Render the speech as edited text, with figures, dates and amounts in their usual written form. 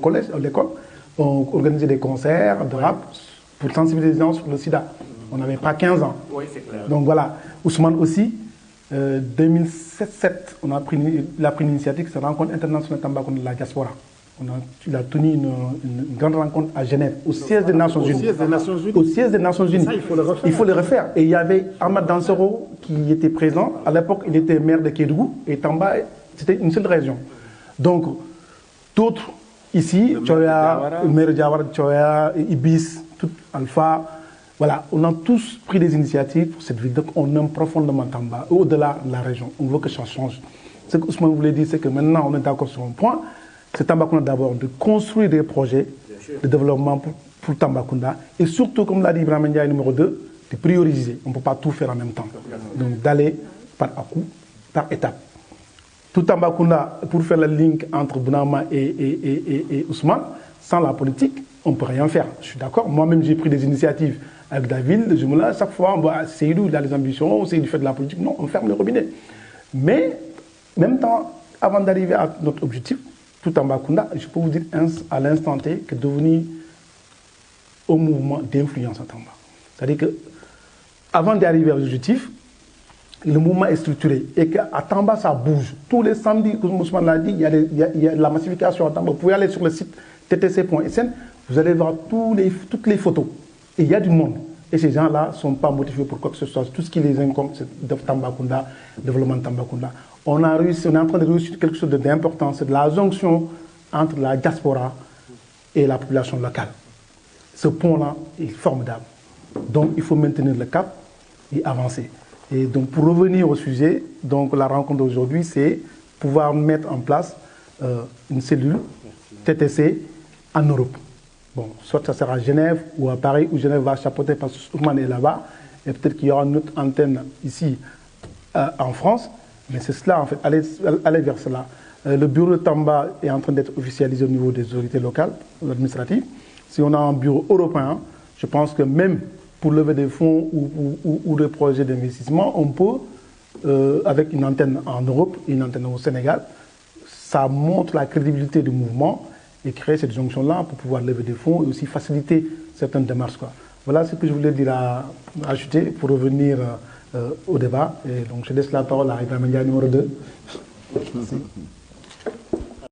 collège, à l'école, on organisait des concerts de rap pour sensibiliser les gens sur le sida. On n'avait pas 15 ans. Oui, c'est clair. Donc voilà, Ousmane aussi, 2007, il a pris l'initiative de cette rencontre internationale Tambacounda de la diaspora. Il a tenu une grande rencontre à Genève, au siège des Nations Unies. Au siège des Nations Unies. Ça, il faut le refaire. Il faut le refaire. Et il y avait Ahmad Dansero qui était présent. À l'époque, il était maire de Kédougou. Et Tamba, c'était une seule région. Donc, d'autres ici, Tchoya, Maire Diawara, Tchoya, Ibis, tout, Alpha, voilà, on a tous pris des initiatives pour cette ville. Donc, on aime profondément Tamba, au-delà de la région. On veut que ça change. Ce que Ousmane voulait dire, c'est que maintenant, on est d'accord sur un point. C'est Tambacounda d'abord de construire des projets de développement pour Tambacounda. Et surtout, comme l'a dit Ibrahim Ndiaye, numéro 2, de prioriser. On ne peut pas tout faire en même temps. Donc, d'aller par à coup, par étape. Tout Tambacounda, pour faire le link entre Bounama et Ousmane, sans la politique, on ne peut rien faire. Je suis d'accord. Moi-même, j'ai pris des initiatives avec David. Je me lance chaque fois, Seydou, il a les ambitions, Seydou fait de la politique. Non, on ferme le robinet. Mais, en même temps, avant d'arriver à notre objectif, tout Tambacounda, je peux vous dire à l'instant T que devenu un mouvement d'influence à Tamba. C'est-à-dire que avant d'arriver à l'objectif, le mouvement est structuré et qu'à Tamba, ça bouge. Tous les samedis, comme Ousmane l'a dit, il y a la massification à Tamba. Vous pouvez aller sur le site ttc.sn, vous allez voir toutes les photos. Et il y a du monde. Et ces gens-là ne sont pas motivés pour quoi que ce soit. Tout ce qui les incombe, c'est de Tambacounda, développement de Tambacounda. On est en train de réussir quelque chose d'important, c'est de la jonction entre la diaspora et la population locale. Ce pont-là est formidable. Donc il faut maintenir le cap et avancer. Et donc pour revenir au sujet, donc la rencontre d'aujourd'hui, c'est pouvoir mettre en place une cellule TTC en Europe. Bon, soit ça sera à Genève ou à Paris, où Genève va chapeauter parce que Ousmane est là-bas, et peut-être qu'il y aura une autre antenne ici en France. Mais c'est cela, en fait, aller vers cela. Le bureau de Tamba est en train d'être officialisé au niveau des autorités locales, administratives. Si on a un bureau européen, je pense que même pour lever des fonds ou des projets d'investissement, on peut, avec une antenne en Europe et une antenne au Sénégal, ça montre la crédibilité du mouvement et créer cette jonction-là pour pouvoir lever des fonds et aussi faciliter certaines démarches, quoi. Voilà ce que je voulais dire à ajouter pour revenir au débat. Et donc je laisse la parole à Ibrahim Ndiaye numéro 2. Merci.